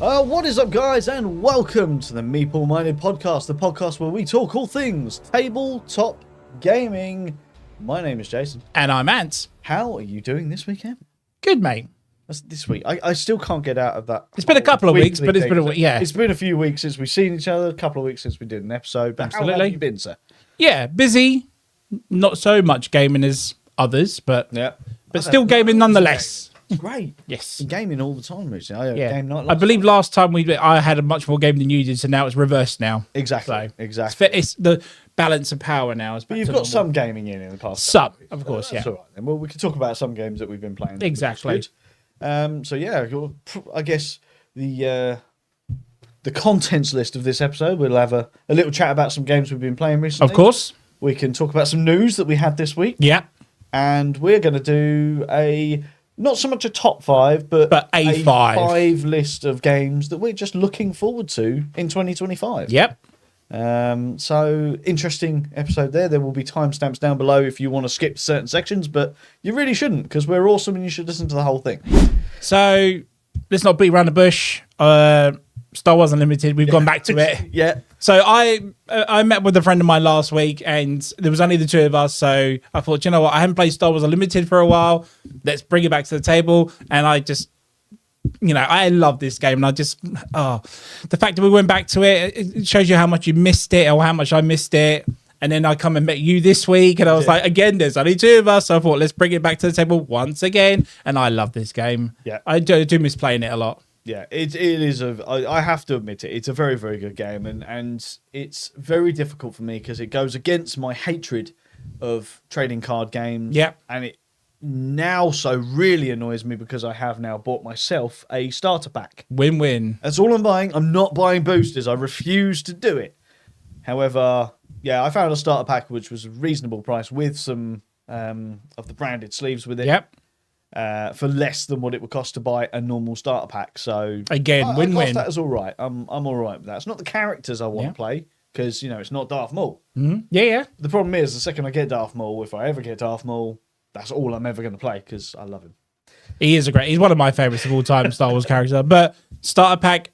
What is up, guys, and welcome to the Meeple Minded Podcast, the podcast where we talk all things tabletop gaming. My name is Jason. And I'm Ant. How are you doing this weekend? Good, mate. This week. I still can't get out of that. It's been a couple of weeks, but it's been a week, yeah. It's been a few weeks since we've seen each other, a couple of weeks since we did an episode. But Absolutely. How have you been, sir? Yeah, busy. Not so much gaming as others, but still gaming nonetheless. Great. Yes. Been gaming all the time recently. I game night. I believe last time I had a much more game than you did, so now it's reversed now. Exactly. So exactly. It's the balance of power now. But you've got some gaming in the past. Some, of course, That's all right then. Well, we can talk about some games that we've been playing. Exactly. So yeah, I guess the contents list of this episode, we'll have a little chat about some games we've been playing recently. Of course. We can talk about some news that we had this week. Yeah. And we're going to do not so much a top five, but a five list of games that we're just looking forward to in 2025. Yep. So interesting episode there. There will be timestamps down below if you want to skip certain sections, but you really shouldn't, because we're awesome and you should listen to the whole thing. So let's not beat around the bush. Star Wars Unlimited, we've gone back to it. Yeah. So I met with a friend of mine last week, and there was only the two of us. So I thought, you know what, I haven't played Star Wars Unlimited for a while. Let's bring it back to the table. And I just, I love this game, and the fact that we went back to it shows you how much you missed it, or how much I missed it. And then I come and met you this week, and I was like, again, there's only two of us. So I thought, let's bring it back to the table once again. And I love this game. Yeah, I do miss playing it a lot. Yeah, it is I have to admit it's a very, very good game, and it's very difficult for me because it goes against my hatred of trading card games. Yeah. And it now so really annoys me because I have now bought myself a starter pack. Win-win. That's all I'm buying. I'm not buying boosters. I refuse to do it. However, yeah, I found a starter pack which was a reasonable price with some of the branded sleeves with it. Yep. For less than what it would cost to buy a normal starter pack. So again, win-win. I class that as all right. I'm all right with that. It's not the characters I want to play because it's not Darth Maul. Mm-hmm. Yeah. The problem is the second I get Darth Maul, if I ever get Darth Maul, that's all I'm ever going to play because I love him. He's one of my favorites of all time, Star Wars character. But starter pack,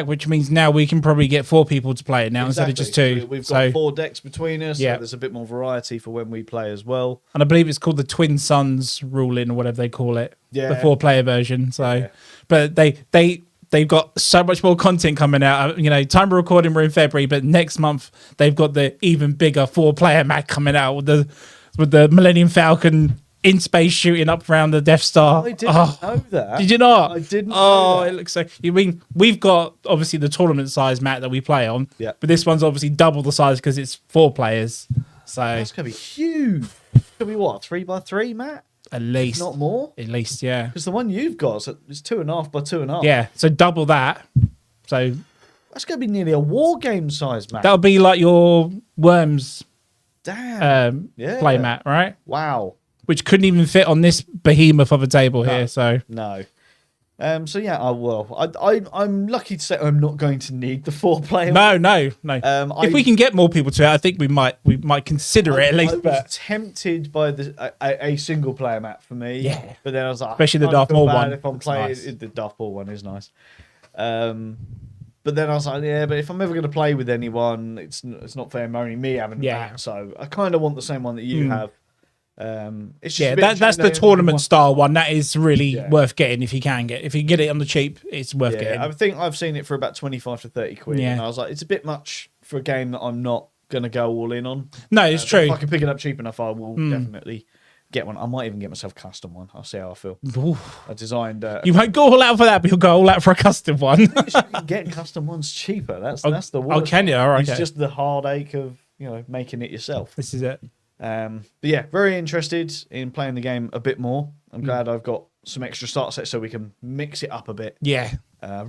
which means now we can probably get 4 people to play it now instead of just 2. We've got 4 decks between us, so there's a bit more variety for when we play as well. And I believe it's called the Twin Sons ruling or whatever they call it. Yeah. The 4-player version. So, But they've got so much more content coming out. Time of recording, we're in February, but next month they've got the even bigger 4-player map coming out with the Millennium Falcon in space shooting up around the Death Star. I didn't know that. Did you not? I didn't know that. It looks so... You mean, we've got, obviously, the tournament size mat that we play on. Yeah. But this one's obviously double the size because it's 4 players. So... That's going to be huge. It's going to be what, 3x3, Matt? At least. If not more? At least, yeah. Because the one you've got is 2.5 by 2.5. Yeah, so double that. So... That's going to be nearly a war game size, Matt. That'll be like your Worms play mat, right? Wow. Which couldn't even fit on this behemoth of a table here. So no. So yeah, I'm lucky to say I'm not going to need the 4-player. No. If we can get more people to it, I think we might consider it at least. I was tempted by a single player map for me. Yeah. But then I was like, especially the Darth Maul one. If I'm playing nice. The Darth Maul one is nice. But then I was like, but if I'm ever going to play with anyone, it's not fair only me having that. So I kind of want the same one that you have. It's just that's the tournament style one. That is really worth getting if you can get it on the cheap. It's worth getting. I think I've seen it for about 25 to 30 quid. Yeah. And I was like, it's a bit much for a game that I'm not going to go all in on. No, it's true. If I can pick it up cheap enough, I will definitely get one. I might even get myself a custom one. I'll see how I feel. Oof. I designed. You won't go all out for that, but you'll go all out for a custom one. Getting custom ones cheaper. That's the worst. Oh, can you? All right. It's just the heartache of making it yourself. This is it. But yeah, very interested in playing the game a bit more. I'm glad I've got some extra start sets so we can mix it up a bit. Yeah.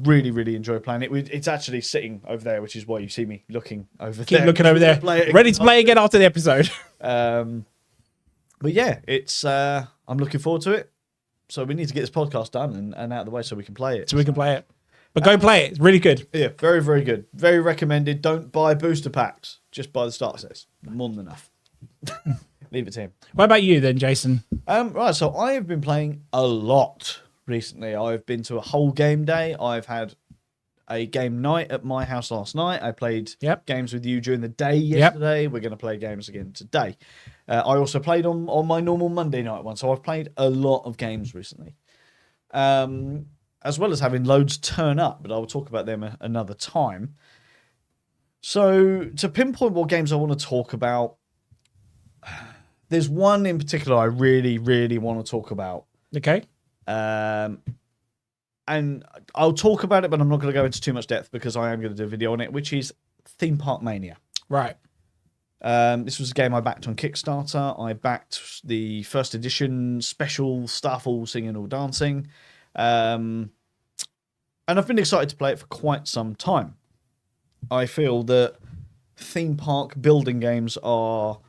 Really, really enjoy playing it. It's actually sitting over there, which is why you see me looking over there. Keep looking over there. Ready to play again after the episode. But yeah, it's I'm looking forward to it. So we need to get this podcast done and out of the way so we can play it. But go play it. It's really good. Yeah, very, very good. Very recommended. Don't buy booster packs. Just buy the starter sets. More than enough. Leave it to him. What about you then, Jason? Right, so I have been playing a lot recently. I've been to a whole game day. I've had a game night at my house last night. I played games with you during the day yesterday. We're going to play games again today. I also played on my normal Monday night one, so I've played a lot of games recently. As well as having loads turn up, but I'll talk about them another time. So, to pinpoint what games I want to talk about, there's one in particular I really, really want to talk about. Okay. And I'll talk about it, but I'm not going to go into too much depth because I am going to do a video on it, which is Theme Park Mania. Right. This was a game I backed on Kickstarter. I backed the first edition special stuff, all singing, all dancing. And I've been excited to play it for quite some time. I feel that theme park building games are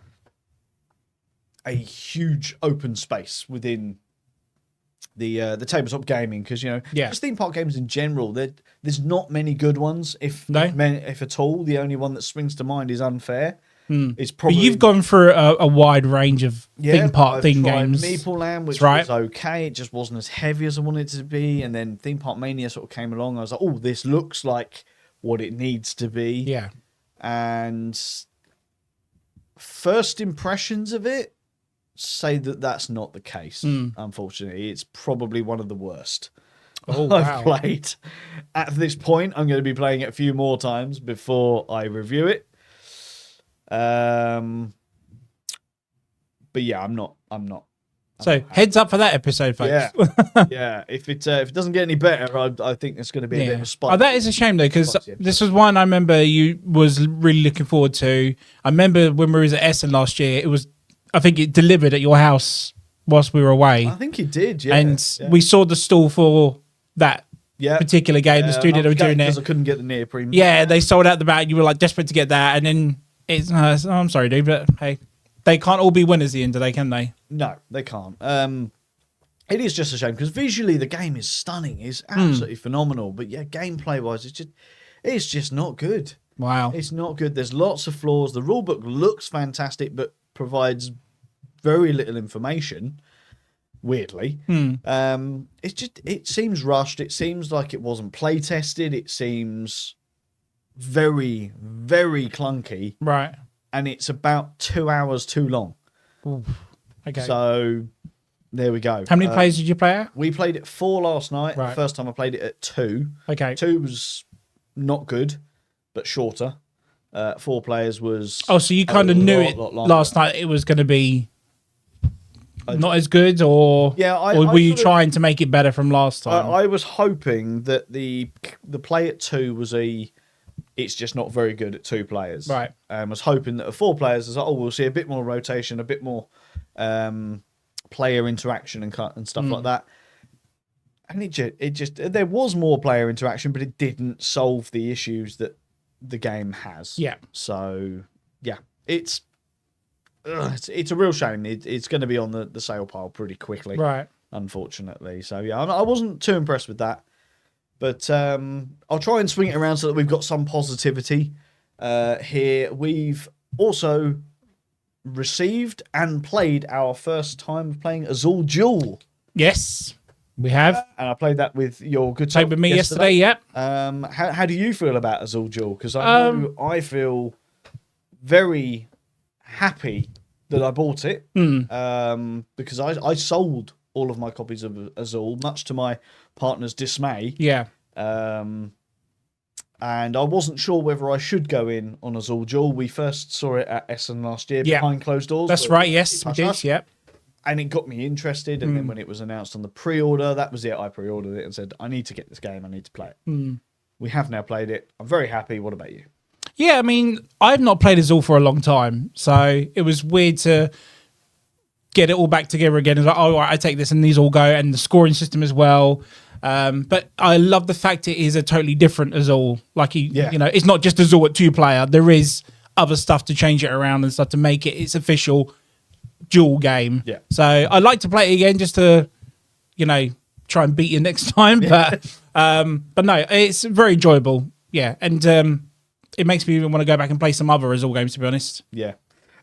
a huge open space within the tabletop gaming, because just theme park games in general, there's not many good ones, if at all. The only one that springs to mind is Unfair. It's probably, but you've gone through a wide range of theme park theme games. Meeple Land, which was okay. It just wasn't as heavy as I wanted it to be. And then Theme Park Mania sort of came along. I was like, oh, this looks like what it needs to be. Yeah. And first impressions of it say that that's not the case. Unfortunately, it's probably one of the worst I've played. At this point, I'm going to be playing it a few more times before I review it. But yeah, I'm not. So heads up for that episode, folks. Yeah. If it doesn't get any better, I think it's going to be a bit of a spot. Oh, that is a shame though, because this was one I remember you was really looking forward to. I remember when we were at Essen last year, I think it delivered at your house whilst we were away. I think it did, yeah. And we saw the stall for that particular game. The studio that were doing it, because I couldn't get the near premium. Yeah, they sold out the back. You were like desperate to get that, and then I'm sorry, dude, but hey, they can't all be winners at the end of the day, can they? No, they can't. It is just a shame because visually the game is stunning, is absolutely phenomenal. But yeah, gameplay wise, it's just not good. Wow, it's not good. There's lots of flaws. The rulebook looks fantastic, but provides very little information. Weirdly, it seems rushed. It seems like it wasn't play tested. It seems very, very clunky. Right. And it's about 2 hours too long. Ooh. Okay. So there we go. How many players did you play at? We played it 4 last night. Right. The first time I played it at 2. Okay. 2 was not good, but shorter. 4 players was. Oh, so you kind of knew it last night. It was going to be not as good, or or were you trying to make it better from last time? I was hoping that the play at 2 was it's just not very good at 2 players. Right. I was hoping that at 4 players, it's like, we'll see a bit more rotation, a bit more player interaction and stuff like that. And it just there was more player interaction, but it didn't solve the issues that the game has. Yeah. So yeah, it's a real shame. It's going to be on the sale pile pretty quickly. Right. Unfortunately. So yeah, I wasn't too impressed with that. But I'll try and swing it around so that we've got some positivity here. We've also received and played our first time of playing Azul Duel. Yes, we have. And I played that with your good self with me yesterday, yep. How do you feel about Azul Duel? Because I feel very happy that I bought it because I sold all of my copies of Azul, much to my partner's dismay. Yeah. And I wasn't sure whether I should go in on Azul Duel. We first saw it at Essen last year behind closed doors. That's right, yes, we did, yep. And it got me interested, and then when it was announced on the pre-order, that was it. I pre-ordered it and said, I need to get this game, I need to play it. We have now played it. I'm very happy. What about you? Yeah, I mean, I've not played Azul for a long time, so it was weird to get it all back together again. It's like, oh, right, I take this and these all go, and the scoring system as well. But I love the fact it is a totally different Azul. Like, it's not just Azul at 2-player. There is other stuff to change it around and stuff to make it its official dual game. Yeah. So I'd like to play it again just to, try and beat you next time. But no, it's very enjoyable. Yeah, and it makes me even want to go back and play some other Azul games, to be honest. Yeah.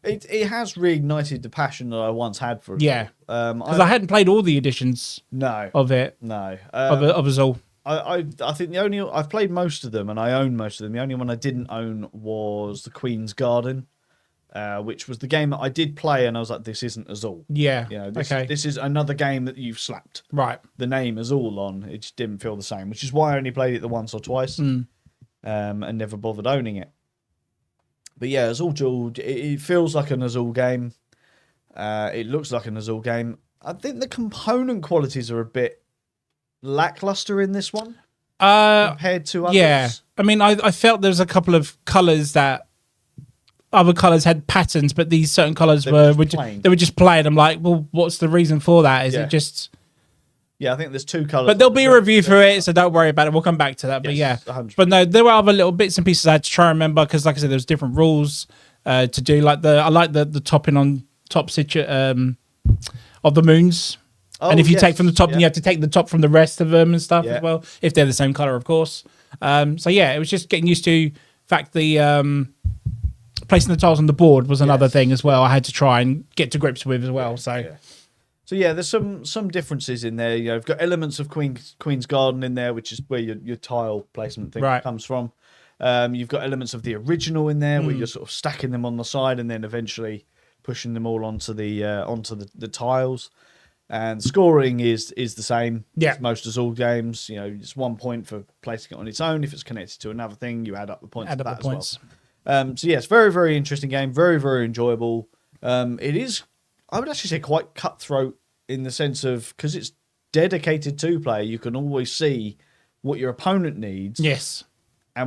It has reignited the passion that I once had for it. Yeah, because I hadn't played all the editions. No, of it. No, of Azul. I think I've played most of them and I own most of them. The only one I didn't own was the Queen's Garden, which was the game that I did play, and I was like, this isn't Azul. Yeah. This is another game that you've slapped the name Azul on. It just didn't feel the same, which is why I only played it the once or twice, and never bothered owning it. But yeah, Azul Duel, it feels like an Azul game. It looks like an Azul game. I think the component qualities are a bit lackluster in this one compared to others. Yeah, I mean, I felt there was a couple of colours that other colours had patterns, but these certain colours were just plain. I'm like, well, what's the reason for that? Is it just... Yeah, I think there's two colours. But there'll be a review for it, so don't worry about it. We'll come back to that. But yeah, 100%. But no, there were other little bits and pieces I had to try and remember because, like I said, there's different rules to do. Like I like the topping on top of the moons. Oh, and if you take from the top, then you have to take the top from the rest of them and stuff as well, if they're the same color, of course. So yeah, it was just getting used to. In fact, the placing the tiles on the board was another thing as well. I had to try and get to grips with as well. So yeah, there's some differences in there. You've got elements of Queen's Garden in there, which is where your tile placement thing comes from. You've got elements of the original in there, where you're sort of stacking them on the side and then eventually pushing them all onto the tiles. And scoring is the same as most Azul games. It's 1 point for placing it on its own. If it's connected to another thing, you add up the points for that as well. So yeah, it's very, very interesting game. Very, very enjoyable. It is, I would actually say, quite cutthroat in the sense of, because it's dedicated to player, you can always see what your opponent needs. Yes.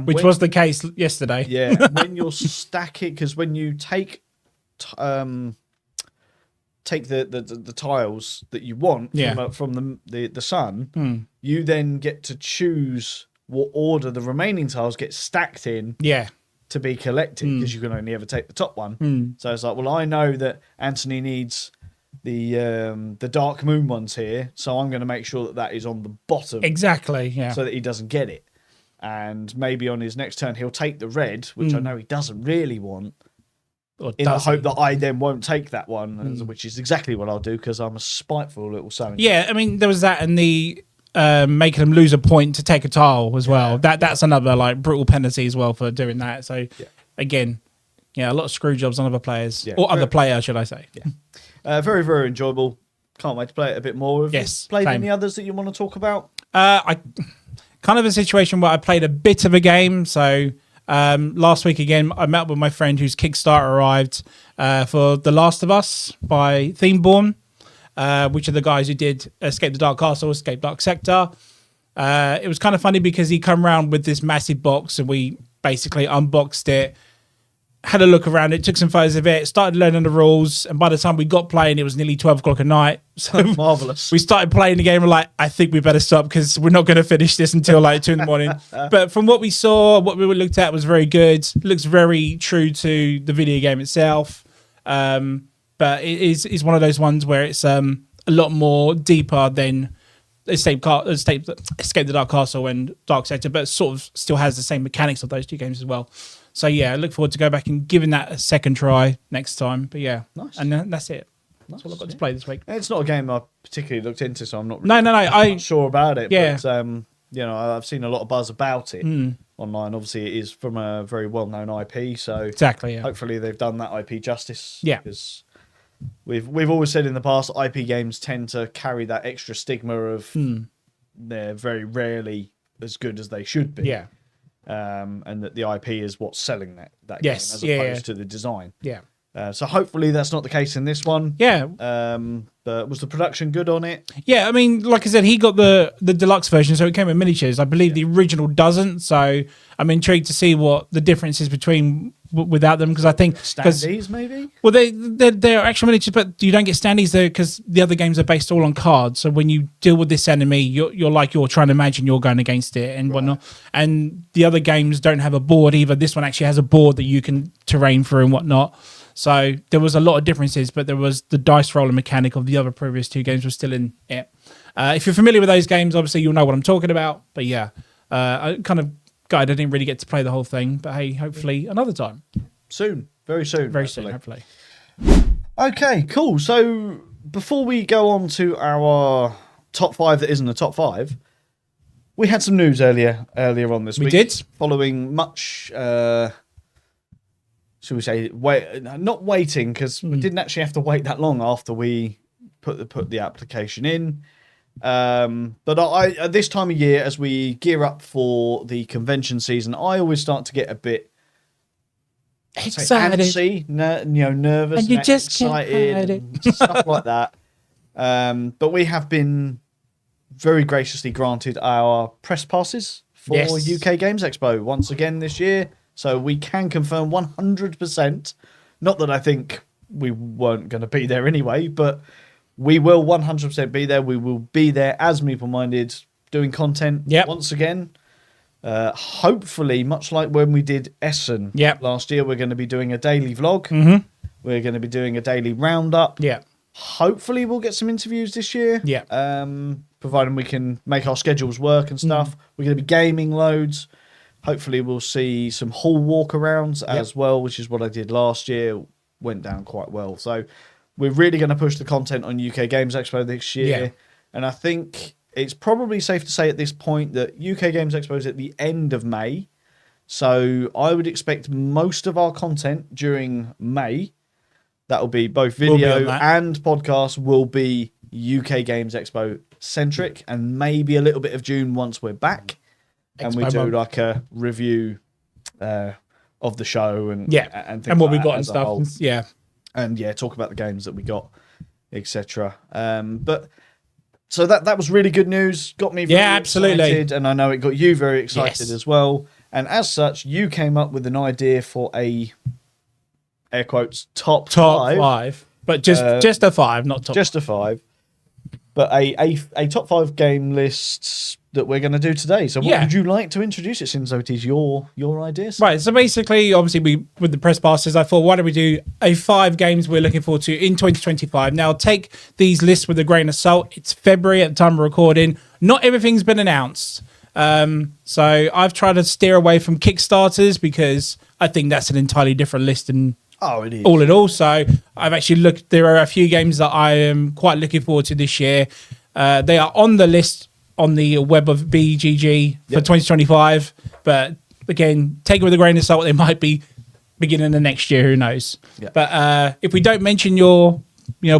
Which was the case yesterday. Yeah. When you're stacking, because when you take the tiles that you want from the sun, you then get to choose what order the remaining tiles get stacked in to be collected, because you can only ever take the top one. So it's like, well, I know that Anthony needs the Dark Moon ones here, so I'm going to make sure that is on the bottom. Exactly, so that he doesn't get it. And maybe on his next turn, he'll take the red, which I know he doesn't really want, in the hope that I then won't take that one, which is exactly what I'll do, because I'm a spiteful little son. Yeah, I mean, there was that, and the making them lose a point to take a tile as well. That's another like brutal penalty as well for doing that. So again, a lot of screw jobs on other players, or other players, should I say. Very, very enjoyable. Can't wait to play it a bit more. Have you played any others that you want to talk about? I kind of a situation where I played a bit of a game. So last week again, I met up with my friend whose Kickstarter arrived for The Last of Us by Themeborn, which are the guys who did Escape the Dark Castle, Escape Dark Sector. It was kind of funny because he come around with this massive box and we basically unboxed it, had a look around it, took some photos of it, started learning the rules, and by the time we got playing, it was nearly 12 o'clock at night. So marvelous. We started playing the game, and we're like, I think we better stop because we're not going to finish this until like 2 a.m. But from what we saw, what we looked at was very good. It looks very true to the video game itself. But it is one of those ones where it's a lot more deeper than Escape the Dark Castle and Dark Sector, but sort of still has the same mechanics of those two games as well. So yeah, I look forward to go back and giving that a second try next time. But yeah, nice. And that's it. That's all I've got to play this week. It's not a game I particularly looked into, so I'm not I'm sure about it. Yeah. But I've seen a lot of buzz about it online. Obviously, it is from a very well-known IP, so exactly. Yeah. Hopefully, they've done that IP justice. Yeah. Because we've always said in the past, IP games tend to carry that extra stigma of they're very rarely as good as they should be. Yeah. And that the IP is what's selling that game as opposed to the design. Yeah. So hopefully that's not the case in this one. Yeah. But was the production good on it? Yeah, I mean, like I said, he got the deluxe version, so it came with miniatures. I believe the original doesn't, so I'm intrigued to see what the difference is between without them, because I think standees maybe. Well, they're actual miniatures, but you don't get standees there because the other games are based all on cards. So when you deal with this enemy, you're trying to imagine you're going against it and whatnot. And the other games don't have a board either. This one actually has a board that you can terrain through and whatnot. So there was a lot of differences, but there was the dice rolling mechanic of the other previous two games was still in it. If you're familiar with those games, obviously you'll know what I'm talking about. But yeah, I kind of gutted I didn't really get to play the whole thing. But hey, hopefully another time. Soon. Very soon. Very soon, hopefully. Okay, cool. So before we go on to our top 5 that isn't a top 5, we had some news earlier on this week. We did. Following much, should we say, not waiting, because we didn't actually have to wait that long after we put the application in. But I this time of year, as we gear up for the convention season, I always start to get a bit excited, antsy, nervous, and you just excited, and stuff like that. But we have been very graciously granted our press passes for UK Games Expo once again this year, so we can confirm 100%. Not that I think we weren't going to be there anyway, but we will 100% be there. We will be there as Meeple Minded, doing content once again. Hopefully, much like when we did Essen last year, we're going to be doing a daily vlog. Mm-hmm. We're going to be doing a daily roundup. Yeah. Hopefully, we'll get some interviews this year. Yeah. Providing we can make our schedules work and stuff. We're going to be gaming loads. Hopefully, we'll see some hall walkarounds as well, which is what I did last year. Went down quite well. So we're really going to push the content on UK Games Expo this year. Yeah. And I think it's probably safe to say at this point that UK Games Expo is at the end of May. So I would expect most of our content during May, that will be both video and podcast, will be UK Games Expo centric, and maybe a little bit of June once we're back. And we do like a review of the show and what we got and stuff. And talk about the games that we got, etc. But so that was really good news. Got me very excited, and I know it got you very excited as well. And as such, you came up with an idea for a air quotes top five, but just a 5, not top. Just a 5. But a top 5 game list that we're going to do today. So what would you like to introduce it, since it is your idea? Right, so basically, obviously, with the press passes, I thought, why don't we do a 5 games we're looking forward to in 2025? Now, take these lists with a grain of salt. It's February at the time of recording. Not everything's been announced. So I've tried to steer away from Kickstarters, because I think that's an entirely different list and it is. All in all. So I've actually looked. There are a few games that I am quite looking forward to this year. They are on the list on the web of BGG for 2025. But again, take it with a grain of salt. They might be beginning of next year. Who knows? Yep. But if we don't mention your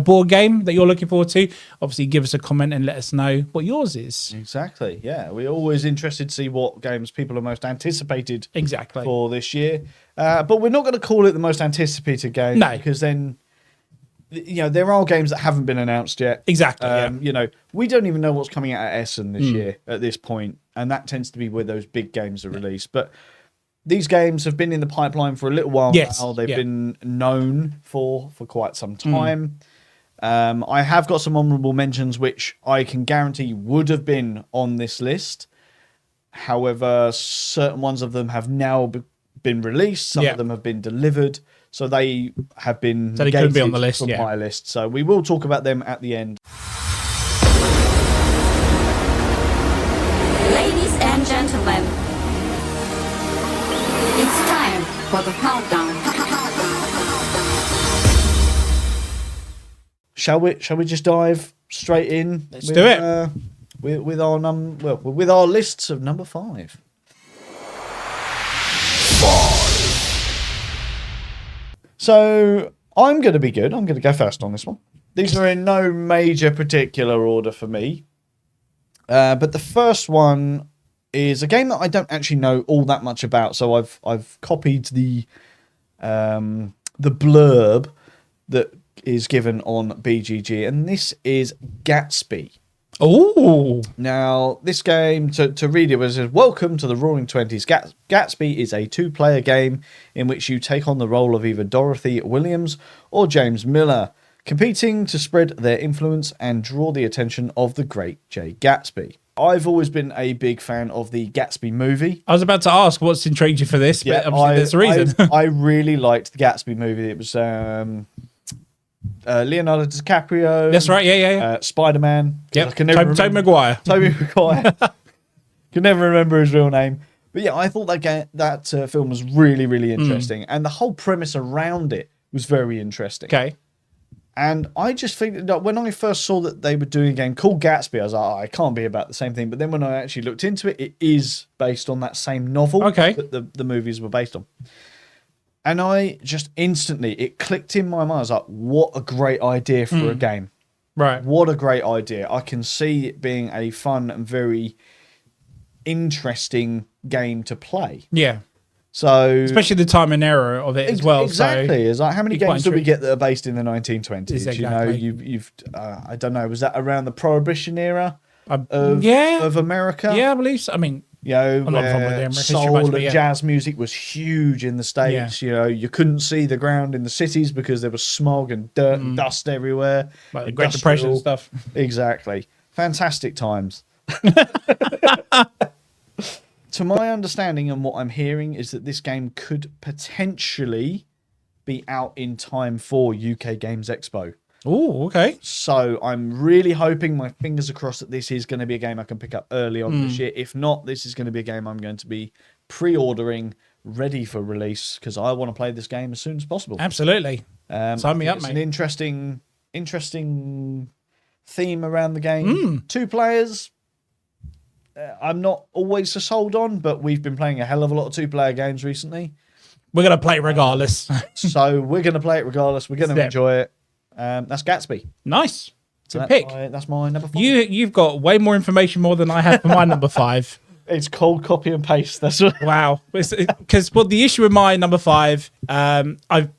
board game that you're looking forward to, obviously give us a comment and let us know what yours is. Exactly. Yeah, we're always interested to see what games people are most anticipated for this year. But we're not going to call it the most anticipated game, because then there are games that haven't been announced yet. Exactly. We don't even know what's coming out at Essen this year at this point, and that tends to be where those big games are released. But these games have been in the pipeline for a little while now. They've been known for quite some time. I have got some honourable mentions, which I can guarantee would have been on this list. However, certain ones of them have now been released. Some of them have been delivered. So they have been negated couldn't be on the list, from my list. So we will talk about them at the end. Ladies and gentlemen, it's time for the countdown. Shall we just dive straight in? Let's do it. With our lists of number 5. So I'm going to be good. I'm going to go first on this one. These are in no major particular order for me. But the first one is a game that I don't actually know all that much about. So I've copied the blurb that is given on BGG, and this is Gatsby. Oh, now this game, to read it, was welcome to the Roaring Twenties. Gatsby is a 2-player game in which you take on the role of either Dorothy Williams or James Miller, competing to spread their influence and draw the attention of the great Jay Gatsby. I've always been a big fan of the Gatsby movie. I was about to ask what's intrigued you for this, but obviously there's a reason. I really liked the Gatsby movie. It was Leonardo DiCaprio. That's right, yeah. Spider-Man. Yep. Tobey Maguire. Tobey Maguire. Can never remember his real name. But yeah, I thought that film was really, really interesting. And the whole premise around it was very interesting. Okay. And I just think that when I first saw that they were doing a game called Gatsby, I was like, oh, it can't be about the same thing. But then when I actually looked into it, it is based on that same novel that the movies were based on. And I just instantly, it clicked in my mind. I was like, what a great idea for a game. Right. What a great idea. I can see it being a fun and very interesting game to play. Yeah. So, especially the time and era of it as well. Exactly. So it's like, how many games do we get that are based in the 1920s? Exactly. You know, you've I don't know, was that around the Prohibition era of America? Yeah, I believe so. I mean, you know, I'm not from the soul and jazz music was huge in the States. Yeah. You know, you couldn't see the ground in the cities because there was smog and dirt and dust everywhere. Like the Great Depression and stuff. Exactly. Fantastic times. To my understanding and what I'm hearing is that this game could potentially be out in time for UK Games Expo. Oh, okay. So I'm really hoping, my fingers are crossed, that this is going to be a game I can pick up early on this year. If not, this is going to be a game I'm going to be pre-ordering, ready for release, because I want to play this game as soon as possible. Absolutely. Sign me up, it's mate. An interesting theme around the game. 2 players. I'm not always so sold on, but we've been playing a hell of a lot of 2-player games recently. We're going to play it regardless. So we're going to play it regardless. We're going to enjoy it. That's Gatsby. Nice. It's So a pick. That's my number 5. You've got way more information more than I have for my number 5. It's cold copy and paste. That's what. Wow. Because the issue with my number 5, I've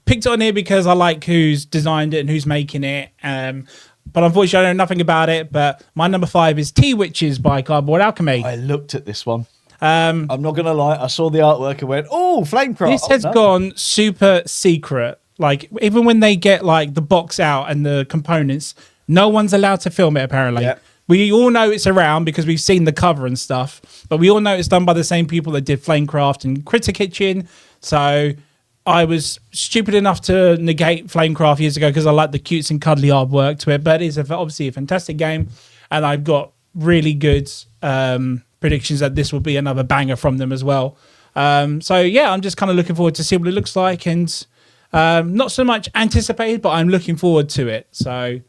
picked it on here because I like who's designed it and who's making it. But unfortunately, I know nothing about it. But my number 5 is T-Witches by Cardboard Alchemy. I looked at this one. I'm not going to lie. I saw the artwork and went, oh, Flamecraft. This has gone super secret. Like, even when they get, like, the box out and the components, no one's allowed to film it, apparently. Yep. We all know it's around because we've seen the cover and stuff. But we all know it's done by the same people that did Flamecraft and Critter Kitchen. So I was stupid enough to negate Flamecraft years ago because I like the cutes and cuddly artwork to it. But it's obviously a fantastic game. And I've got really good predictions that this will be another banger from them as well. So, yeah, I'm just kind of looking forward to see what it looks like. And not so much anticipated, but I'm looking forward to it. So,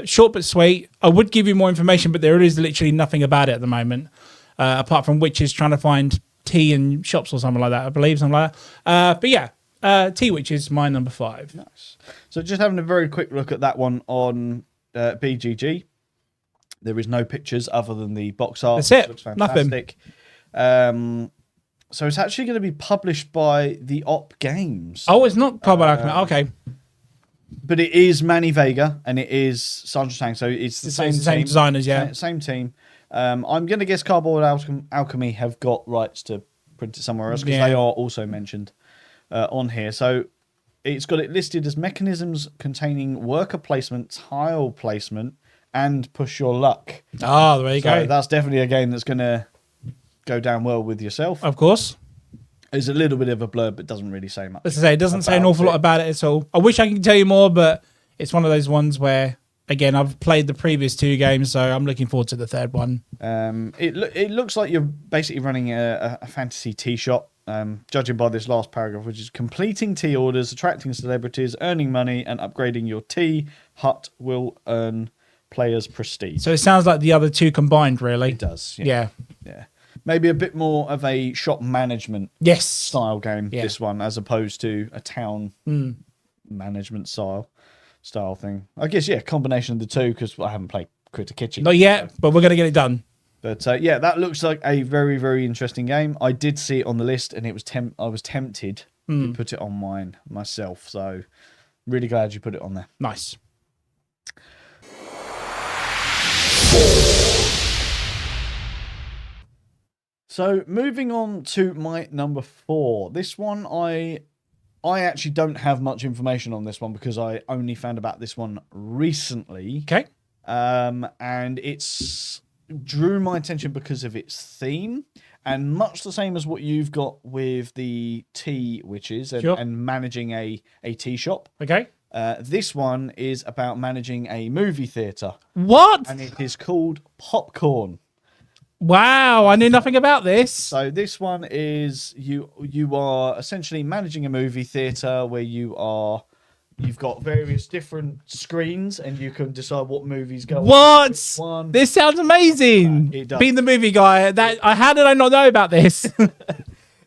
short but sweet. I would give you more information, but there is literally nothing about it at the moment, apart from Witches trying to find tea in shops or something like that, I believe, something like that. But yeah, T-Witches, my number 5. Nice. So just having a very quick look at that one on BGG. There is no pictures other than the box art. That's it. Looks fantastic. Nothing. So it's actually going to be published by the Op Games. Oh, it's not Cardboard Alchemy. Okay. But it is Manny Vega and it is Sandra Tang. So it's the same designers, yeah. Same team. I'm going to guess Cardboard Alchemy have got rights to print it somewhere else because they are also mentioned on here. So it's got it listed as mechanisms containing worker placement, tile placement, and push your luck. Oh, there you go. That's definitely a game that's going to go down well with yourself. Of course. It's a little bit of a blurb, but doesn't really say much. As I say, it doesn't say an awful lot about it at all. I wish I could tell you more, but it's one of those ones where, again, I've played the previous 2 games, so I'm looking forward to the 3rd one. It looks like you're basically running a fantasy tea shop, judging by this last paragraph, which is completing tea orders, attracting celebrities, earning money, and upgrading your tea hut will earn players prestige. So it sounds like the other 2 combined, really. It does. Yeah. Maybe a bit more of a shop management style game, this one, as opposed to a town management style thing. I guess, combination of the 2, because I haven't played Critter Kitchen. Not yet, but we're going to get it done. But that looks like a very, very interesting game. I did see it on the list, and it was I was tempted to put it on mine myself. So really glad you put it on there. Nice. So moving on to my number 4. This one, I actually don't have much information on this one because I only found about this one recently. Okay. And it's drew my attention because of its theme, and much the same as what you've got with the tea witches and managing a tea shop. Okay. This one is about managing a movie theatre. What? And it is called Popcorn. Wow, I knew nothing about this. So this one is you are essentially managing a movie theatre where you are You've got various different screens, and you can decide what movies go. What? One. This sounds amazing. It does. Being the movie guy, how did I not know about this?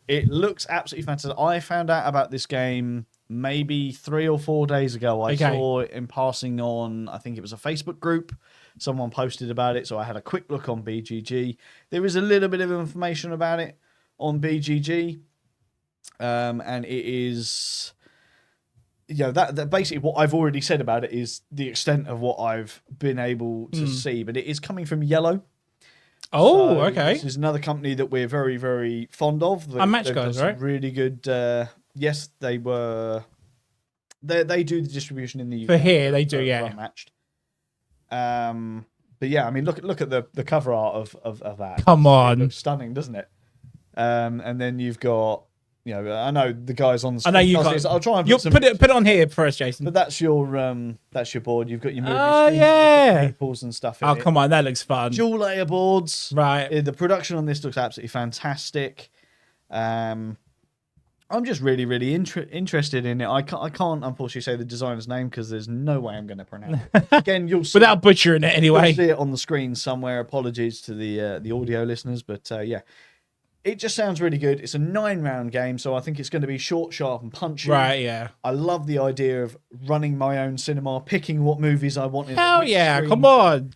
It looks absolutely fantastic. I found out about this game maybe 3 or 4 days ago. I saw it in passing on, I think it was a Facebook group. Someone posted about it, so I had a quick look on BGG. There is a little bit of information about it on BGG, and it is, that basically what I've already said about it is the extent of what I've been able to see. But it is coming from Yellow. Oh, So okay. This is another company that we're very, very fond of. Match guys, right? Really good. Yes, they were. They do the distribution in the UK. For here, they do, yeah. Unmatched. But yeah, I mean, look at the cover art of that. Come on, it looks stunning, doesn't it? And then you've got, I know the guys on the screen. I know you can't. I'll try and put it on here for us, Jason. But that's your board. You've got your movies. Oh yeah, peoples and stuff. Oh come on, that looks fun. Dual layer boards. Right. The production on this looks absolutely fantastic. I'm just really, really interested in it. I can't unfortunately say the designer's name because there's no way I'm going to pronounce it. Again, you'll see without butchering it anyway. You'll see it on the screen somewhere. Apologies to the audio listeners, but yeah. It just sounds really good. It's a 9-round game, so I think it's going to be short, sharp, and punchy. Right, yeah. I love the idea of running my own cinema, picking what movies I want. Hell yeah, come on.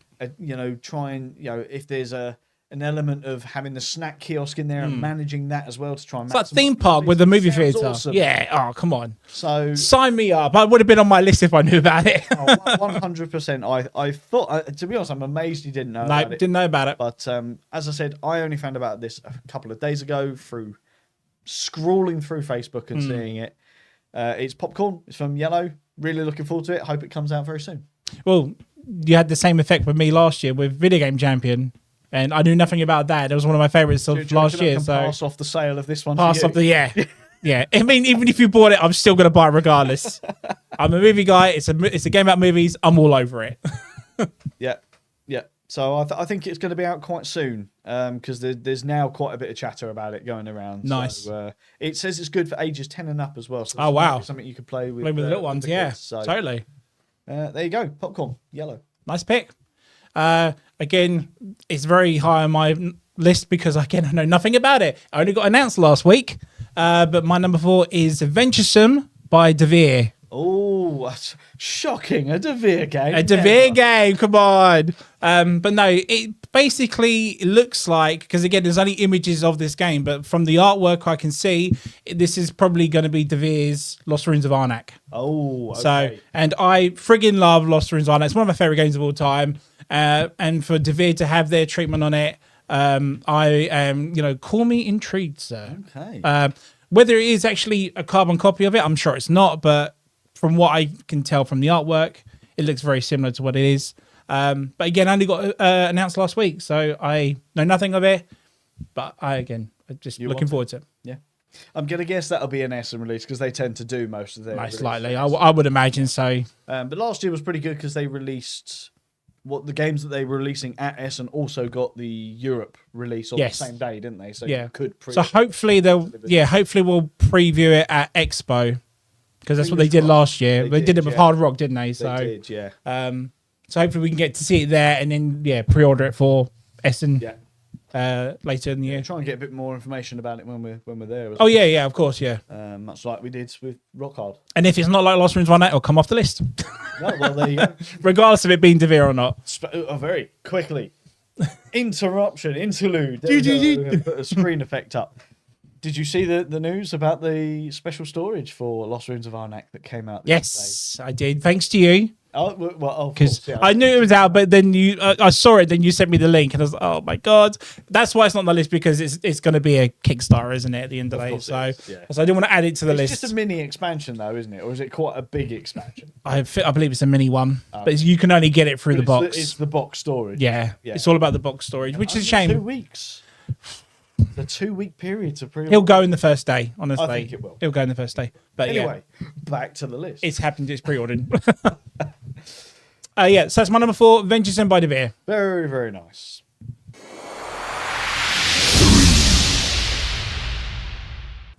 Try and, if there's an element of having the snack kiosk in there and managing that as well to try and... It's like theme park with the movie theatre. Awesome. Yeah, oh, come on. So sign me up. I would have been on my list if I knew about it. 100%. I thought, to be honest, I'm amazed you didn't know about it. Didn't know about it. But as I said, I only found about this a couple of days ago through scrolling through Facebook and seeing it. It's Popcorn. It's from Yellow. Really looking forward to it. Hope it comes out very soon. Well, you had the same effect with me last year with Video Game Champion. And I knew nothing about that. It was one of my favourites of last year. So pass off the sale of this one. Pass off the yeah. I mean, even if you bought it, I'm still going to buy it regardless. I'm a movie guy. It's a game about movies. I'm all over it. Yeah. So I think it's going to be out quite soon because there's now quite a bit of chatter about it going around. Nice. So, it says it's good for ages 10 and up as well. So wow. Something you could play with. Play with the little ones. Yeah. So, totally. There you go. Popcorn. Yellow. Nice pick. Again, it's very high on my list because, again, I know nothing about it. I only got announced last week. But my number 4 is Venturesome by Devere. Oh, that's shocking. A Devere game. A Devere game, come on. But no, it basically looks like, because again, there's only images of this game, but from the artwork I can see, this is probably going to be Devere's Lost Ruins of Arnak. Oh, okay. So, and I friggin' love Lost Ruins of Arnak. It's one of my favourite games of all time. And for Devere to have their treatment on it, I am, call me intrigued, sir. Okay. Whether it is actually a carbon copy of it, I'm sure it's not, but from what I can tell from the artwork, it looks very similar to what it is. But again, I only got announced last week, so I know nothing of it. But I'm just looking forward to it. Yeah. I'm going to guess that'll be an Essen release because they tend to do most of their most likely. I would imagine so. But last year was pretty good because they released... the games that they were releasing at Essen also got the Europe release on the same day, didn't they? So you could so hopefully hopefully we'll preview it at Expo because that's what they did last year. They did it with Hard Rock, didn't they? So they did, yeah. So hopefully we can get to see it there and then pre-order it for Essen later in the year. Try and get a bit more information about it when we're there. Oh yeah, of course, yeah. Much like we did with Rock Hard. And if it's not like Lost Ruins One, it'll come off the list. No, well, there you go. Regardless of it being Devere or not. Very quickly. Interlude. Put a screen effect up. Did you see the news about the special storage for Lost Ruins of Arnak that came out? Yes, I did. Thanks to you. Oh, because I knew it was out, but then I saw it. Then you sent me the link, and I was like, "Oh my god!" That's why it's not on the list because it's going to be a Kickstarter, isn't it? At the end of the day, so I didn't want to add it to the list. It's just a mini expansion, though, isn't it? Or is it quite a big expansion? I believe it's a mini one, but you can only get it through the box. It's the box storage. Yeah, it's all about the box storage, which is a shame. 2 weeks. The 2-week period to pre-order. He'll go in the first day, honestly. I think it will. He'll go in the first day. But anyway, back to the list. It's happened. It's pre-ordered. So that's my number 4, Venturesome by Devere. Very, very nice.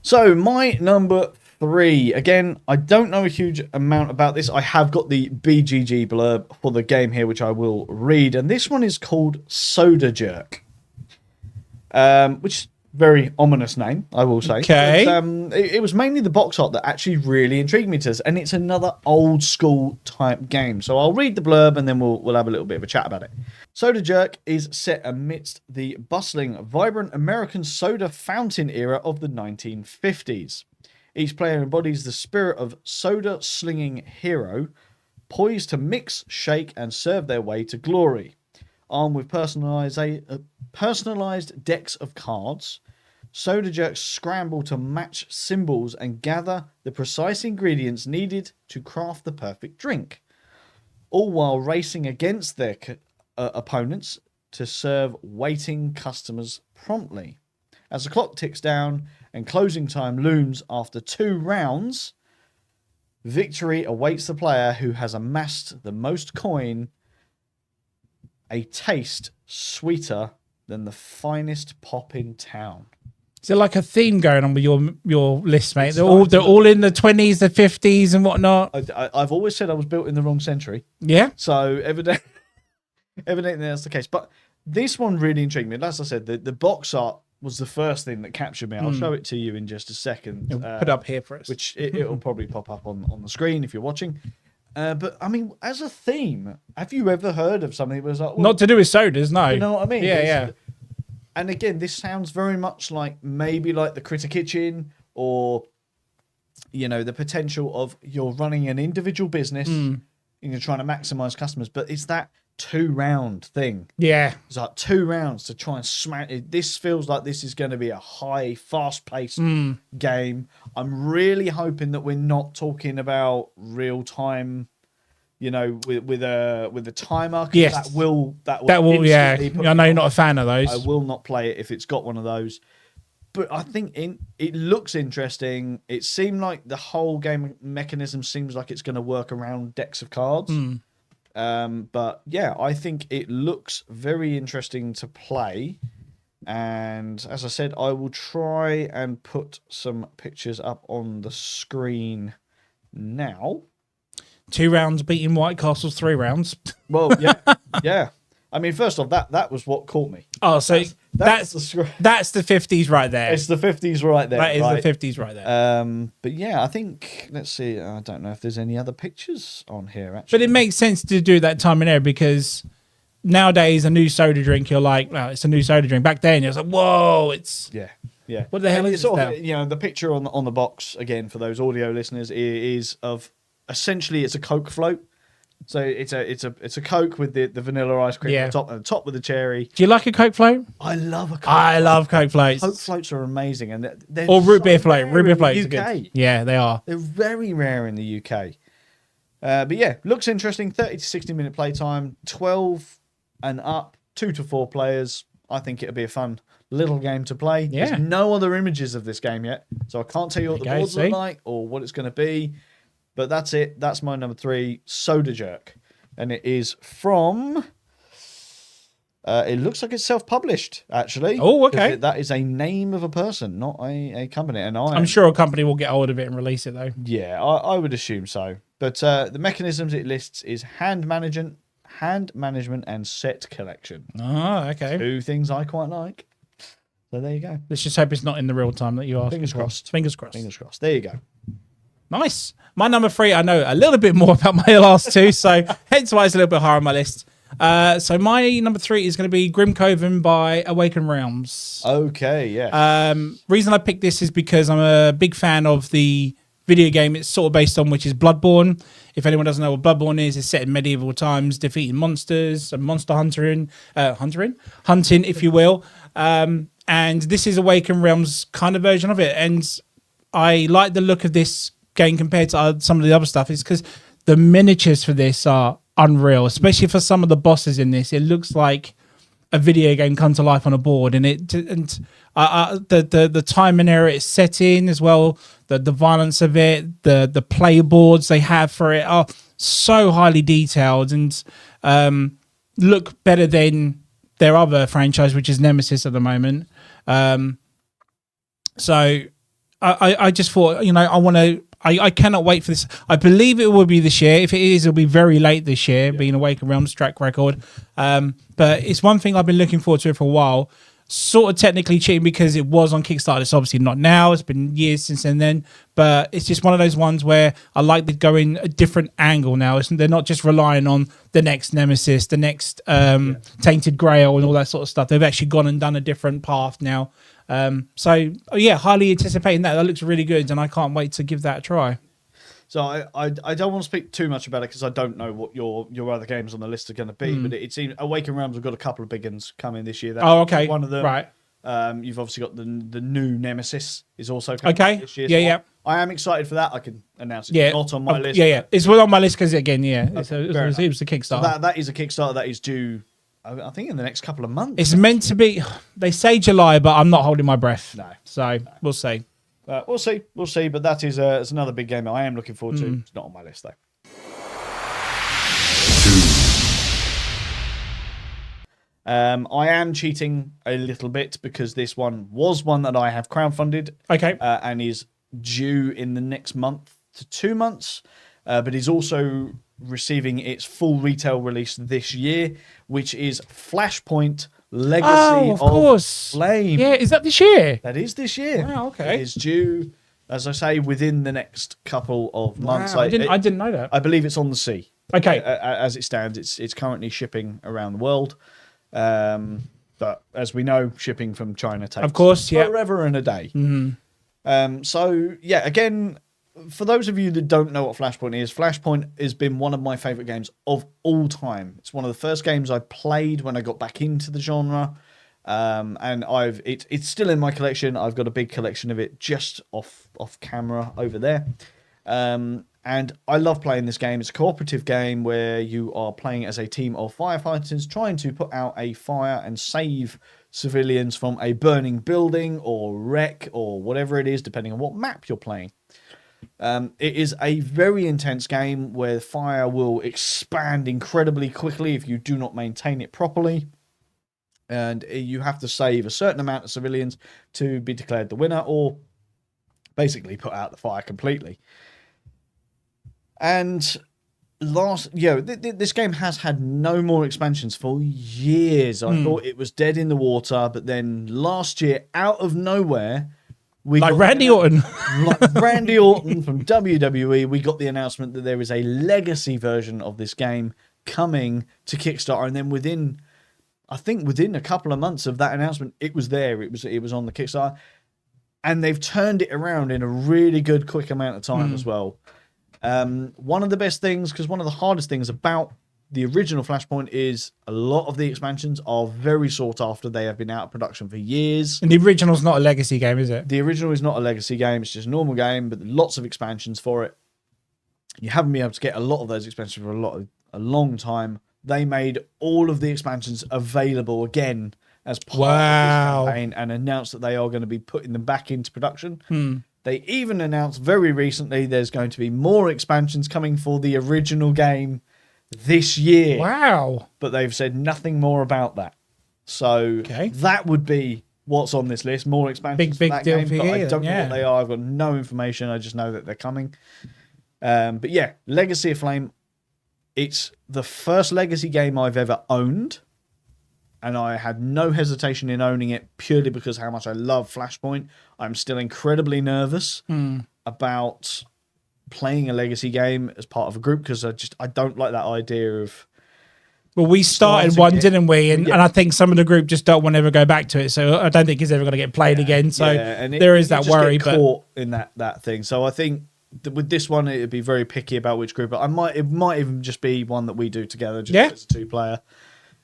So my number 3. Again, I don't know a huge amount about this. I have got the BGG blurb for the game here, which I will read. And this one is called Soda Jerk, which very ominous name, I will say. Okay. But, it was mainly the box art that actually really intrigued me to this, and it's another old school type game. So I'll read the blurb and then we'll have a little bit of a chat about it. Soda Jerk is set amidst the bustling, vibrant American soda fountain era of the 1950s. Each player embodies the spirit of soda-slinging hero, poised to mix, shake, and serve their way to glory. Armed with personalized decks of cards, Soda Jerks scramble to match symbols and gather the precise ingredients needed to craft the perfect drink, all while racing against their opponents to serve waiting customers promptly. As the clock ticks down and closing time looms after 2 rounds, victory awaits the player who has amassed the most coin, a taste sweeter than the finest pop in town. Is there like a theme going on with your list, mate? They're all in the 20s, the 50s, and whatnot. I've always said I was built in the wrong century. Yeah. So evidently that's the case. But this one really intrigued me. As I said, the box art was the first thing that captured me. I'll show it to you in just a second. Put it up here for us. Which it'll probably pop up on the screen if you're watching. But I mean, as a theme, have you ever heard of something that was like, well, not to do with sodas, no. You know what I mean? Yeah. And again, this sounds very much like maybe like the Critter Kitchen, or the potential of you're running an individual business and you're trying to maximize customers, but it's that 2-round thing. Yeah. It's like 2 rounds to try and smack it. This feels like this is going to be a high, fast-paced game. I'm really hoping that we're not talking about real time, with a timer. Yes. That will. Yeah. I know you're not a fan of those. I will not play it if it's got one of those. But I think it looks interesting. It seemed like the whole game mechanism seems like it's going to work around decks of cards. But yeah, I think it looks very interesting to play. And as I said, I will try and put some pictures up on the screen now. 2 rounds beating White Castle's 3 rounds. Well, yeah, yeah. I mean, first off, that was what caught me. Oh, so that's the 50s right there. It's the 50s right there. That is the 50s right there. But yeah, I think, let's see. I don't know if there's any other pictures on here, actually. But it makes sense to do that time and era, because nowadays a new soda drink, you're like, well, it's a new soda drink. Back then, you're like, whoa, it's... Yeah. What the hell is it now? The picture on the box, again, for those audio listeners, is of... Essentially, it's a Coke float. So it's a Coke with the vanilla ice cream on top, and the top with the cherry. Do you like a Coke float? I love a Coke. I love Coke floats. Coke floats are amazing, and they're root beer float. Root beer floats are good. Yeah, they are. They're very rare in the UK. But yeah, looks interesting. 30 to 60 minute playtime, 12 and up, 2 to 4 players. I think it'll be a fun little game to play. Yeah. There's no other images of this game yet, so I can't tell you what the boards look like or what it's going to be. But that's it. That's my number 3, Soda Jerk. And it is from... it looks like it's self-published, actually. Oh, okay. That is a name of a person, not a company. And I'm sure a company will get hold of it and release it, though. Yeah, I would assume so. But the mechanisms it lists is hand management, and set collection. Oh, okay. 2 things I quite like. So there you go. Let's just hope it's not in the real time that you asked. Fingers crossed. Fingers crossed. Fingers crossed. There you go. Nice. My number 3, I know a little bit more about my last 2, so hence why it's a little bit higher on my list. So my number 3 is going to be Grim Coven by Awaken Realms. Okay, yeah. Reason I picked this is because I'm a big fan of the video game it's sort of based on, which is Bloodborne. If anyone doesn't know what Bloodborne is, it's set in medieval times, defeating monsters and monster hunting, if you will. And this is Awaken Realms kind of version of it. And I like the look of this game compared to some of the other stuff, is because the miniatures for this are unreal, especially for some of the bosses in this. It looks like a video game come to life on a board, and the time and era it's set in as well, the violence of it, the play boards they have for it are so highly detailed and look better than their other franchise, which is Nemesis at the moment. So I just thought, I want to. I cannot wait for this. I believe it will be this year. If it is, it'll be very late this year, being Awaken Realms track record. But it's one thing I've been looking forward to for a while. Sort of technically cheating because it was on Kickstarter. It's obviously not now. It's been years since then. But it's just one of those ones where I like to go in a different angle now. They're not just relying on the next Nemesis, the next Tainted Grail and all that sort of stuff. They've actually gone and done a different path now. Highly anticipating that. That looks really good, and I can't wait to give that a try. So I don't want to speak too much about it because I don't know what your other games on the list are going to be. But it seems Awaken Realms have got a couple of big ones coming this year. That's okay. One of them. Right. You've obviously got the new Nemesis is also coming this year. Yeah. I am excited for that. I can announce it's not on my list. Yeah. It's on my list because, again, it was a Kickstarter. So that is a Kickstarter that is due, I think, in the next couple of months. It's meant to be, they say July, but I'm not holding my breath. No. So we'll see. We'll see. But that is it's another big game I am looking forward to. It's not on my list, though. I am cheating a little bit because this one was one that I have crowdfunded. Okay. And is due in the next month to 2 months. But is also receiving its full retail release this year, which is Flashpoint Legacy of Flame. Yeah, is that this year? That is this year. Wow, okay. It is due, as I say, within the next couple of months. Wow, I didn't know that. I believe it's on the sea. Okay. As it stands, it's currently shipping around the world. But as we know, shipping from China takes forever and a day. Again, for those of you that don't know what Flashpoint is, Flashpoint has been one of my favourite games of all time. It's one of the first games I played when I got back into the genre, and it's still in my collection. I've got a big collection of it just off camera over there, and I love playing this game. It's a cooperative game where you are playing as a team of firefighters trying to put out a fire and save civilians from a burning building or wreck or whatever it is, depending on what map you're playing. It is a very intense game where fire will expand incredibly quickly if you do not maintain it properly. And you have to save a certain amount of civilians to be declared the winner or basically put out the fire completely. And this game has had no more expansions for years. I thought it was dead in the water, but then last year, out of nowhere... Randy Orton. Like Randy Orton from WWE, we got the announcement that there is a legacy version of this game coming to Kickstarter, and then within a couple of months of that announcement, it was there. It was on the Kickstarter, and they've turned it around in a really good, quick amount of time as well. One of the best things, because one of the hardest things about the original Flashpoint is a lot of the expansions are very sought after. They have been out of production for years. And the original's not a legacy game, is it? The original is not a legacy game. It's just a normal game, but lots of expansions for it. You haven't been able to get a lot of those expansions for a long time. They made all of the expansions available again as part of this campaign and announced that they are going to be putting them back into production. They even announced very recently there's going to be more expansions coming for the original game this year. Wow. But they've said nothing more about that. So that would be what's on this list. More expansions big for that deal game, for but you, I don't know what they are. I've got no information. I just know that they're coming. But yeah, Legacy of Flame. It's the first Legacy game I've ever owned. And I had no hesitation in owning it purely because how much I love Flashpoint. I'm still incredibly nervous about playing a Legacy game as part of a group because I don't like that idea of... Well, we started one, didn't we? And I think some of the group just don't want to ever go back to it. So I don't think it's ever going to get played again. So there is that worry. But caught in that thing. So I think that with this one, it'd be very picky about which group. But it might even just be one that we do together, just as a 2-player.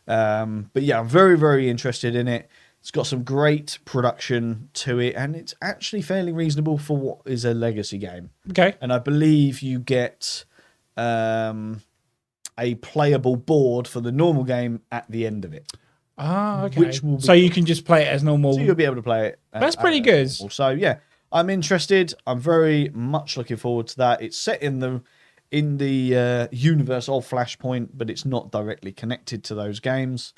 But yeah, I'm very, very interested in it. It's got some great production to it, and it's actually fairly reasonable for what is a Legacy game. Okay. And I believe you get a playable board for the normal game at the end of it. Ah, okay. So you can just play it as normal. So you'll be able to play it. That's pretty good. Normal. So yeah, I'm interested. I'm very much looking forward to that. It's set in the universe of Flashpoint, but it's not directly connected to those games.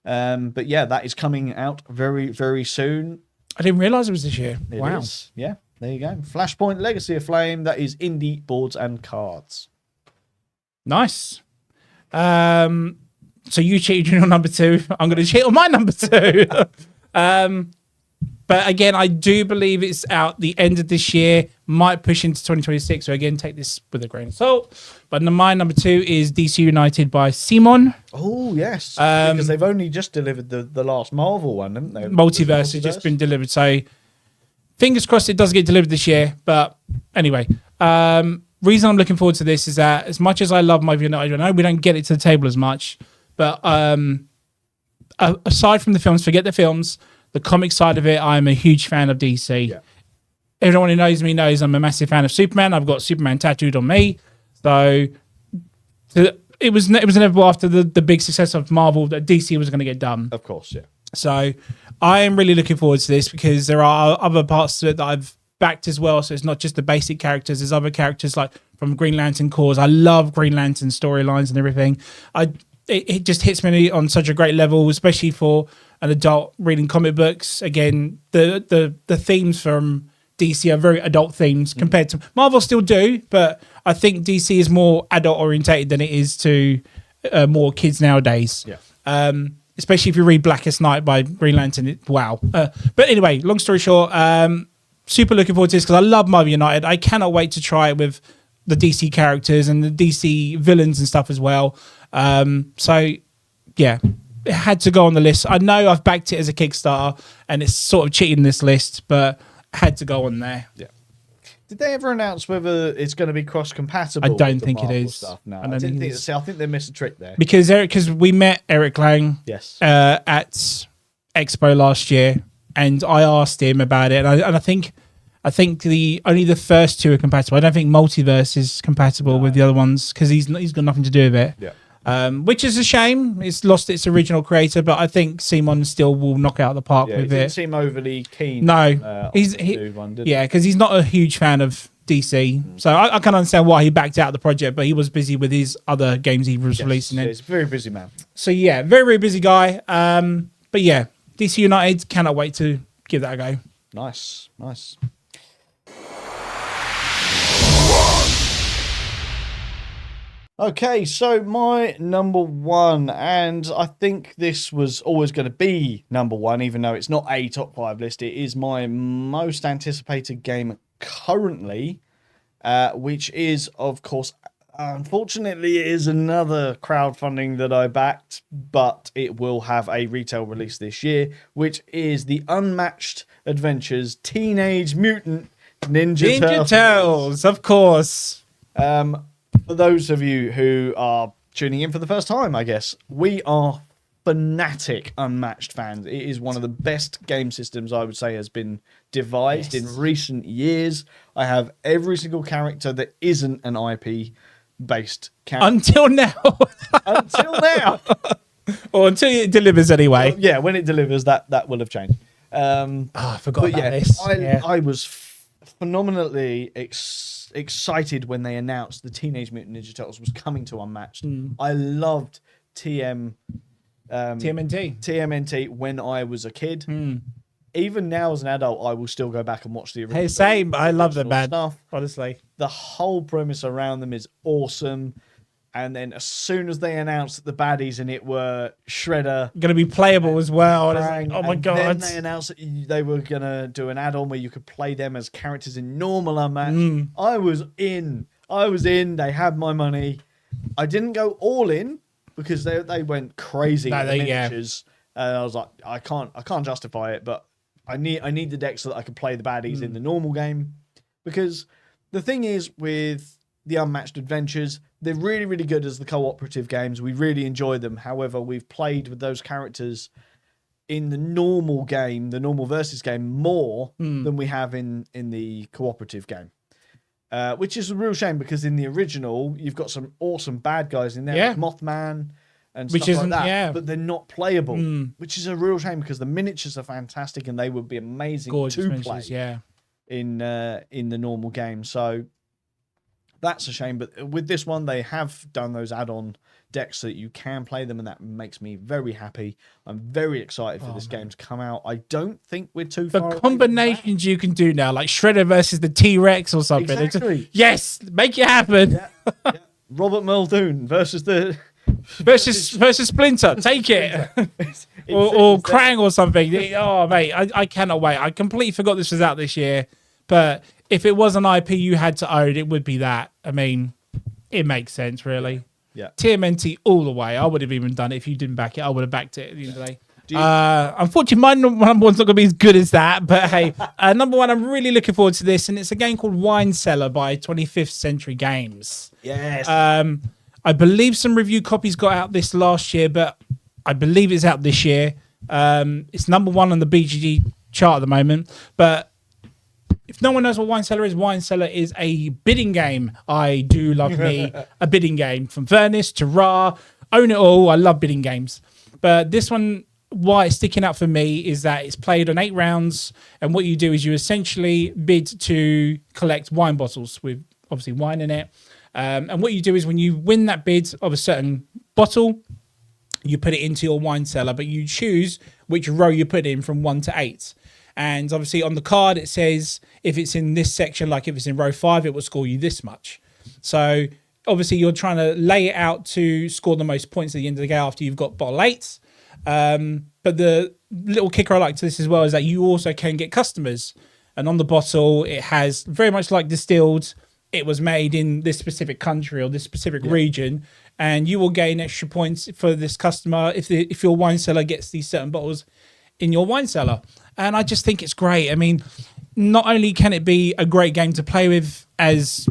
But yeah, that is coming out very, very soon. I didn't realise it was this year. It is. Yeah. there you go. Flashpoint Legacy of Flame. That is indie boards and cards. Nice. So you cheated on your number 2. I'm going to cheat on my number 2. But again, I do believe it's out the end of this year, might push into 2026. So again, take this with a grain of salt. But my number 2 is DC United by Simon. Oh, yes. Because they've only just delivered the last Marvel one, haven't they? Multiverse has just been delivered. So fingers crossed it does get delivered this year. But anyway, reason I'm looking forward to this is that as much as I love Marvel United, I know we don't get it to the table as much. But aside from the films, forget the films. The comic side of it, I'm a huge fan of DC. Yeah. Everyone who knows me knows I'm a massive fan of Superman. I've got Superman tattooed on me. So it was inevitable after the big success of Marvel that DC was going to get done. Of course, yeah. So I am really looking forward to this because there are other parts to it that I've backed as well. So it's not just the basic characters. There's other characters like from Green Lantern Corps. I love Green Lantern storylines and everything. It just hits me on such a great level, especially for an adult reading comic books. Again, the themes from DC are very adult themes compared to Marvel. Still do, but I think DC is more adult orientated than it is to more kids nowadays. Yeah. Especially if you read Blackest Night by Green Lantern. Wow. But anyway, long story short, super looking forward to this because I love Marvel United. I cannot wait to try it with the DC characters and the DC villains and stuff as well. So yeah, it had to go on the list. I know I've backed it as a Kickstarter and it's sort of cheating this list, but it had to go on there. Yeah. Did they ever announce whether it's going to be cross-compatible? I don't with the think it Marvel is. Stuff? No, I don't think it is. See, I think they missed a trick there. Because we met Eric Lang Yes. At Expo last year, and I asked him about it, and I think only the first 2 are compatible. I don't think Multiverse is compatible with the other ones because he's got nothing to do with it. Yeah. Which is a shame. It's lost its original creator, but I think Simon still will knock out the park with he it. didn't seem overly keen. No, because he's not a huge fan of DC, so I can understand why he backed out of the project. But he was busy with his other games he was releasing. He's a very busy man. So yeah, very very busy guy. But yeah, DC United, cannot wait to give that a go. Nice. Okay, so my number 1, and I think this was always going to be number 1, even though it's not a top 5 list. It is my most anticipated game currently, which is, of course, unfortunately, it is another crowdfunding that I backed, but it will have a retail release this year, which is the Unmatched Adventures Teenage Mutant Ninja Turtles, of course. For those of you who are tuning in for the first time, I guess, we are fanatic Unmatched fans. It is one of the best game systems I would say has been devised in recent years. I have every single character that isn't an IP-based character. Until now. Or until it delivers anyway. Well, yeah, when it delivers, that will have changed. I forgot about this. I was phenomenally excited when they announced the Teenage Mutant Ninja Turtles was coming to Unmatched. I loved TMNT when I was a kid. Even now as an adult, I will still go back and watch the original. Hey, same. I love them, man. Stuff. Honestly, the whole premise around them is awesome. And then as soon as they announced that the baddies in it were Shredder, going to be playable as well. Krang, oh my god! Then they announced that they were going to do an add-on where you could play them as characters in normal Unmatched. I was in. They had my money. I didn't go all in because they went crazy with the miniatures. And I was like, I can't justify it, but I need the deck so that I can play the baddies in the normal game. Because the thing is with the Unmatched Adventures, they're really, really good as the cooperative games. We really enjoy them. However, we've played with those characters in the normal game, the normal versus game, more than we have in the cooperative game. Which is a real shame because in the original, you've got some awesome bad guys in there, like Mothman and stuff like that, but they're not playable, which is a real shame because the miniatures are fantastic and they would be amazing to play in the normal game. So that's a shame. But with this one, they have done those add-on decks so that you can play them, and that makes me very happy. I'm very excited for this game to come out. I don't think we're too far away The from combinations you can do now, like Shredder versus the T-Rex or something. Exactly. Yes, make it happen. Yeah. Robert Muldoon versus the versus Splinter. Take it. or Krang or something. Oh, mate, I cannot wait. I completely forgot this was out this year. But if it was an IP you had to own, it would be that. I mean, it makes sense, really. Yeah. TMNT all the way. I would have even done it if you didn't back it. I would have backed it at the end of the day. Unfortunately, my number one's not going to be as good as that. But hey, number one, I'm really looking forward to this. And it's a game called Wine Cellar by 25th Century Games. Yes. I believe some review copies got out this last year, but I believe it's out this year. It's number one on the BGG chart at the moment. But if no one knows what Wine Cellar is a bidding game. I do love me a bidding game. From Furnace to Ra, own it all. I love bidding games. But this one, why it's sticking out for me is that it's played on 8 rounds. And what you do is you essentially bid to collect wine bottles with obviously wine in it. And what you do is when you win that bid of a certain bottle, you put it into your wine cellar, but you choose which row you put in from 1 to 8. And obviously on the card, it says if it's in this section, like if it's in row 5, it will score you this much. So obviously you're trying to lay it out to score the most points at the end of the game after you've got bottle 8. But the little kicker I like to this as well is that you also can get customers. And on the bottle, it has very much like distilled. It was made in this specific country or this specific region. And you will gain extra points for this customer if your wine cellar gets these certain bottles in your wine cellar. And I just think it's great. I mean, not only can it be a great game to play with as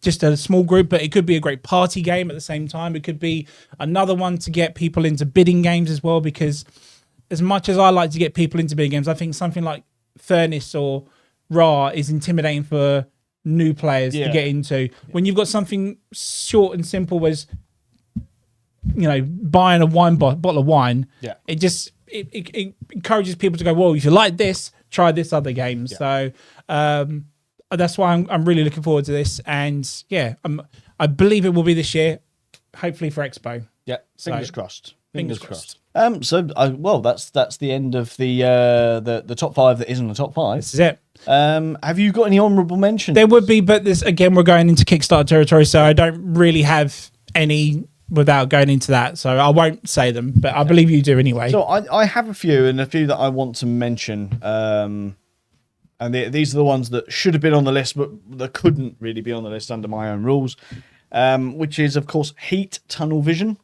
just a small group, but it could be a great party game at the same time. It could be another one to get people into bidding games as well, because as much as I like to get people into bidding games, I think something like Furnace or Ra is intimidating for new players to get into. When you've got something short and simple as, you know, buying a bottle of wine, it just it encourages people to go, well, if you like this, try this other game. So that's why I'm really looking forward to this. And I believe it will be this year, hopefully for Expo. Yeah, fingers crossed. Fingers crossed. That's the end of the top 5 that isn't the top 5. This is it. Have you got any honourable mentions? There would be, but this again, we're going into Kickstarter territory, so I don't really have any without going into that. So I won't say them, but I believe you do anyway. So I have a few that I want to mention. And these are the ones that should have been on the list, but that couldn't really be on the list under my own rules. Which is, of course, Heat Tunnel Vision.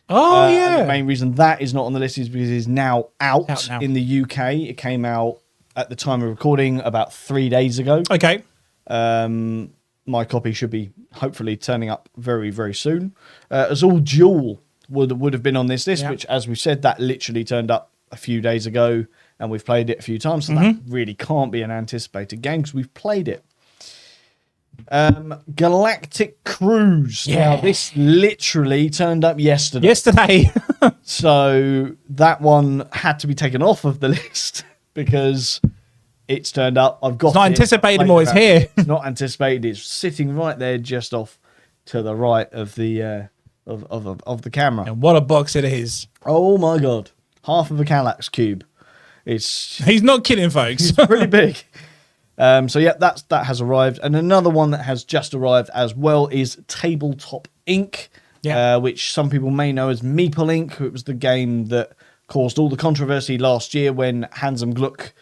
Oh, yeah. And the main reason that is not on the list is because it is now out in the UK. It came out at the time of recording about 3 days ago. Okay. My copy should be hopefully turning up very, very soon. Azul Duel would have been on this list, which, as we said, that literally turned up a few days ago, and we've played it a few times, so that really can't be an anticipated game because we've played it. Galactic Cruise. Now, this literally turned up yesterday. So that one had to be taken off of the list because it's turned up. I've got it's not anticipated anymore. It's here. It's not anticipated. It's sitting right there, just off to the right of the of the camera. And what a box it is! Oh my god, half of a Kallax cube. He's not kidding, folks. It's pretty big. So yeah, that has arrived, and another one that has just arrived as well is Tabletop Inc. Which some people may know as Meeple Inc. It was the game that caused all the controversy last year when Handsome Gluck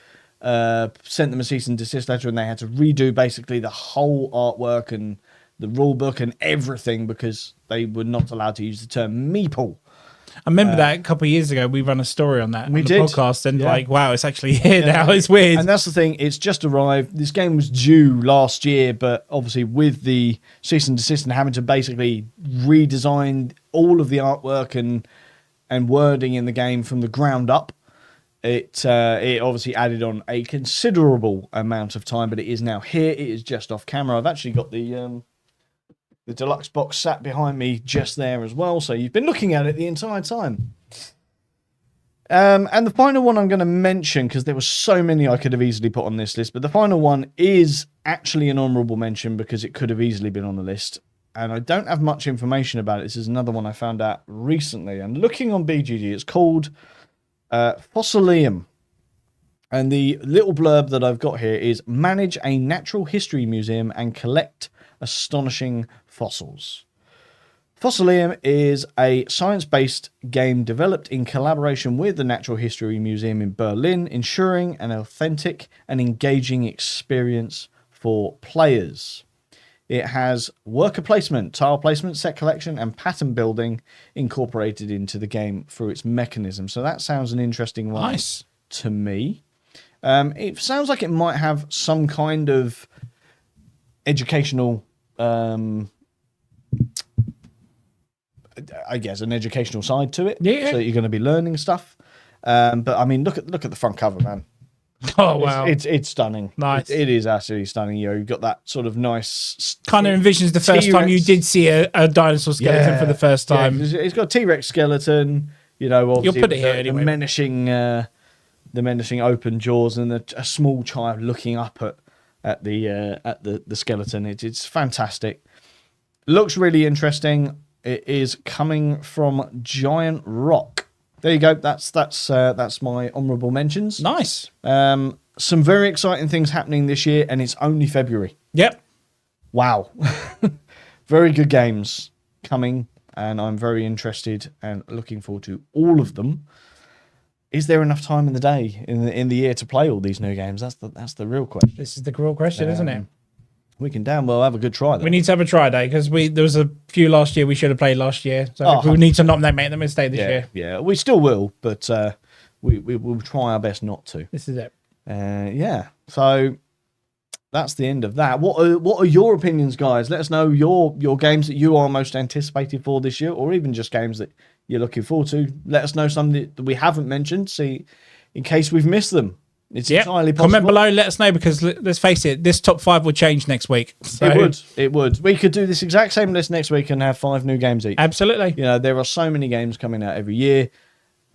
sent them a cease and desist letter, and they had to redo basically the whole artwork and the rule book and everything because they were not allowed to use the term meeple. I remember that a couple of years ago. We ran a story on that on the did. podcast, and wow, it's actually here now. It's weird. And that's the thing. It's just arrived. This game was due last year, but obviously with the cease and desist and having to basically redesign all of the artwork and wording in the game from the ground up, it obviously added on a considerable amount of time. But it is now here. It is just off camera. I've actually got the deluxe box sat behind me just there as well, so you've been looking at it the entire time. And the final one I'm going to mention, because there were so many I could have easily put on this list, but the final one is actually an honourable mention because it could have easily been on the list. And I don't have much information about it. This is another one I found out recently. And looking on BGG, it's called Fossilium. And the little blurb that I've got here is manage a natural history museum and collect astonishing fossils. Fossilium is a science-based game developed in collaboration with the Natural History Museum in Berlin, ensuring an authentic and engaging experience for players. It has worker placement, tile placement, set collection, and pattern building incorporated into the game through its mechanism. So that sounds an interesting one to me. It sounds like it might have some kind of educational... I guess an educational side to it, so that you're going to be learning stuff. But I mean, look at the front cover, man. Oh wow, it's stunning. Nice, it is absolutely stunning. You've got that sort of nice kind of envisions the first time you did see a dinosaur skeleton for the first time. Yeah, it's got a T-Rex skeleton. Obviously You'll put it here anyway. The menacing open jaws and a small child looking up at the skeleton. It's fantastic. Looks really interesting. It is coming from Giant Rock. There you go. That's my honourable mentions. Nice. Some very exciting things happening this year, and it's only February. Yep. Wow. Very good games coming, and I'm very interested and looking forward to all of them. Is there enough time in the day in the year to play all these new games? That's the real question. This is the real question, isn't it? We can damn well have a good try. We need to have a try day because there was a few last year we should have played last year. So we need to not make the mistake this year. Yeah, we still will, but we will try our best not to. This is it. So that's the end of that. What are your opinions, guys? Let us know your games that you are most anticipated for this year, or even just games that you're looking forward to. Let us know some that we haven't mentioned, see, in case we've missed them. It's entirely possible. Comment below, let us know, because let's face it, this top 5 will change next week. So. It would. We could do this exact same list next week and have 5 new games each. Absolutely. There are so many games coming out every year.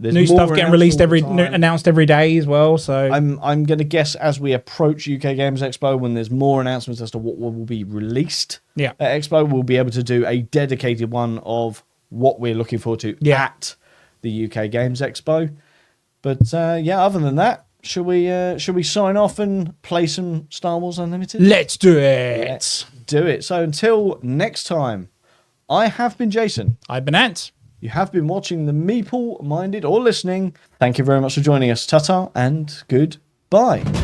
There's new stuff getting released announced every day as well. So I'm going to guess as we approach UK Games Expo, when there's more announcements as to what will be released at Expo, we'll be able to do a dedicated one of what we're looking forward to at the UK Games Expo. But other than that, should we sign off and play some Star Wars Unlimited? Let's do it. Let's do it. So until next time, I have been Jason. I've been Ant. You have been watching the Meeple Minded or listening. Thank you very much for joining us. Ta-ta and goodbye.